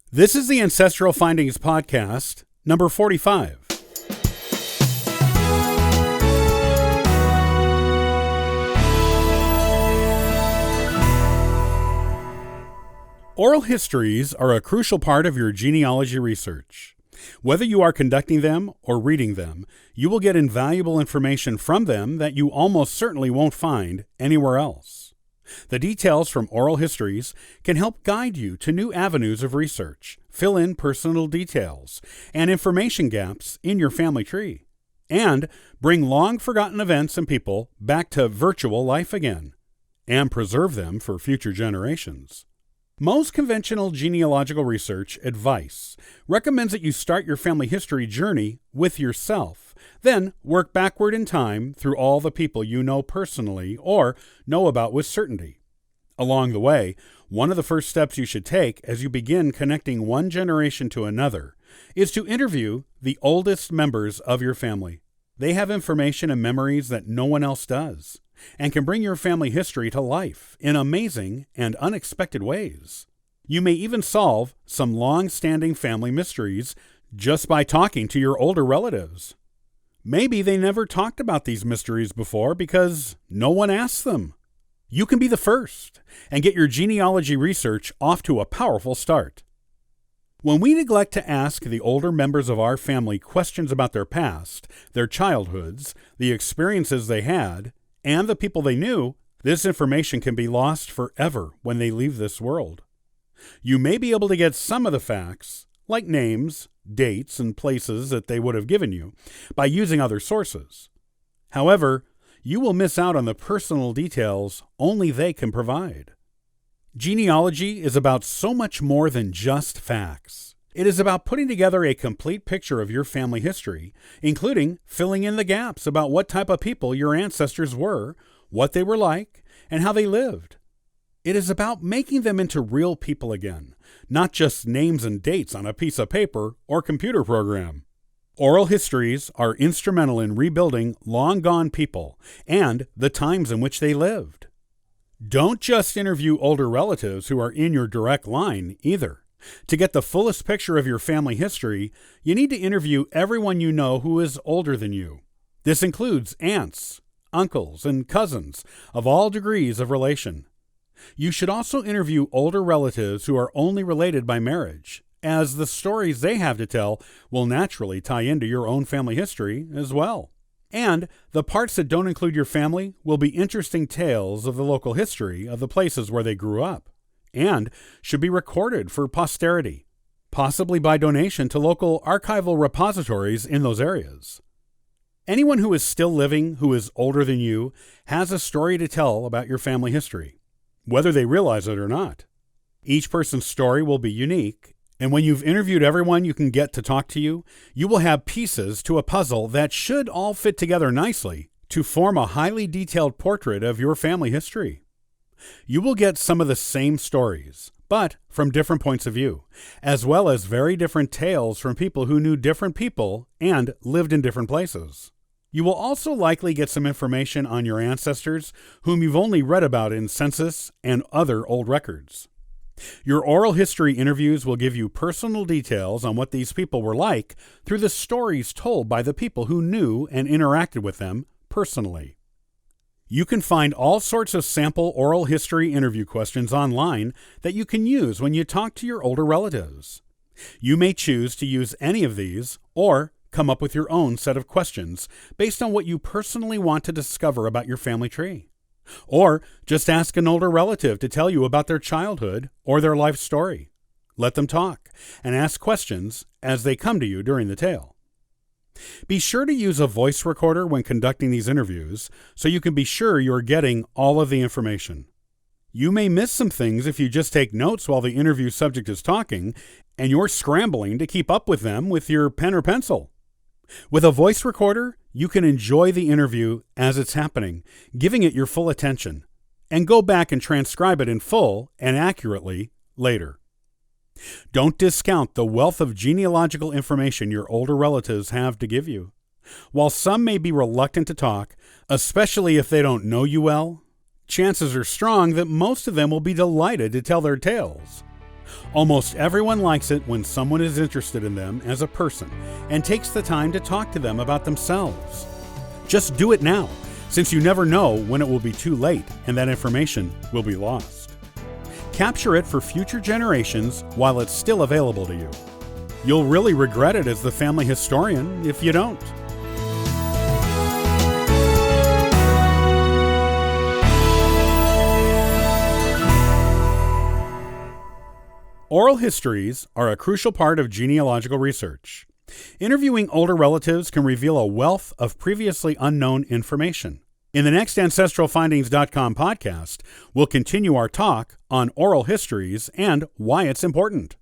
This is the Ancestral Findings Podcast, number 45. Oral histories are a crucial part of your genealogy research. Whether you are conducting them or reading them, you will get invaluable information from them that you almost certainly won't find anywhere else. The details from oral histories can help guide you to new avenues of research, fill in personal details and information gaps in your family tree, and bring long-forgotten events and people back to virtual life again, and preserve them for future generations. Most conventional genealogical research advice recommends that you start your family history journey with yourself, then work backward in time through all the people you know personally or know about with certainty. Along the way, one of the first steps you should take as you begin connecting one generation to another is to interview the oldest members of your family. They have information and memories that no one else does, and can bring your family history to life in amazing and unexpected ways. You may even solve some long-standing family mysteries just by talking to your older relatives. Maybe they never talked about these mysteries before because no one asked them. You can be the first and get your genealogy research off to a powerful start. When we neglect to ask the older members of our family questions about their past, their childhoods, the experiences they had, and the people they knew, this information can be lost forever when they leave this world. You may be able to get some of the facts, like names, dates, and places that they would have given you, by using other sources. However, you will miss out on the personal details only they can provide. Genealogy is about so much more than just facts. It is about putting together a complete picture of your family history, including filling in the gaps about what type of people your ancestors were, what they were like, and how they lived. It is about making them into real people again, not just names and dates on a piece of paper or computer program. Oral histories are instrumental in rebuilding long-gone people and the times in which they lived. Don't just interview older relatives who are in your direct line either. To get the fullest picture of your family history, you need to interview everyone you know who is older than you. This includes aunts, uncles, and cousins of all degrees of relation. You should also interview older relatives who are only related by marriage, as the stories they have to tell will naturally tie into your own family history as well. And the parts that don't include your family will be interesting tales of the local history of the places where they grew up, and should be recorded for posterity, possibly by donation to local archival repositories in those areas. Anyone who is still living who is older than you has a story to tell about your family history, whether they realize it or not. Each person's story will be unique, and when you've interviewed everyone you can get to talk to you, you will have pieces to a puzzle that should all fit together nicely to form a highly detailed portrait of your family history. You will get some of the same stories, but from different points of view, as well as very different tales from people who knew different people and lived in different places. You will also likely get some information on your ancestors whom you've only read about in census and other old records. Your oral history interviews will give you personal details on what these people were like through the stories told by the people who knew and interacted with them personally. You can find all sorts of sample oral history interview questions online that you can use when you talk to your older relatives. You may choose to use any of these or come up with your own set of questions based on what you personally want to discover about your family tree. Or just ask an older relative to tell you about their childhood or their life story. Let them talk and ask questions as they come to you during the tale. Be sure to use a voice recorder when conducting these interviews so you can be sure you're getting all of the information. You may miss some things if you just take notes while the interview subject is talking and you're scrambling to keep up with them with your pen or pencil. With a voice recorder, you can enjoy the interview as it's happening, giving it your full attention, and go back and transcribe it in full and accurately later. Don't discount the wealth of genealogical information your older relatives have to give you. While some may be reluctant to talk, especially if they don't know you well, chances are strong that most of them will be delighted to tell their tales. Almost everyone likes it when someone is interested in them as a person and takes the time to talk to them about themselves. Just do it now, since you never know when it will be too late and that information will be lost. Capture it for future generations while it's still available to you. You'll really regret it as the family historian if you don't. Oral histories are a crucial part of genealogical research. Interviewing older relatives can reveal a wealth of previously unknown information. In the next AncestralFindings.com podcast, we'll continue our talk on oral histories and why it's important.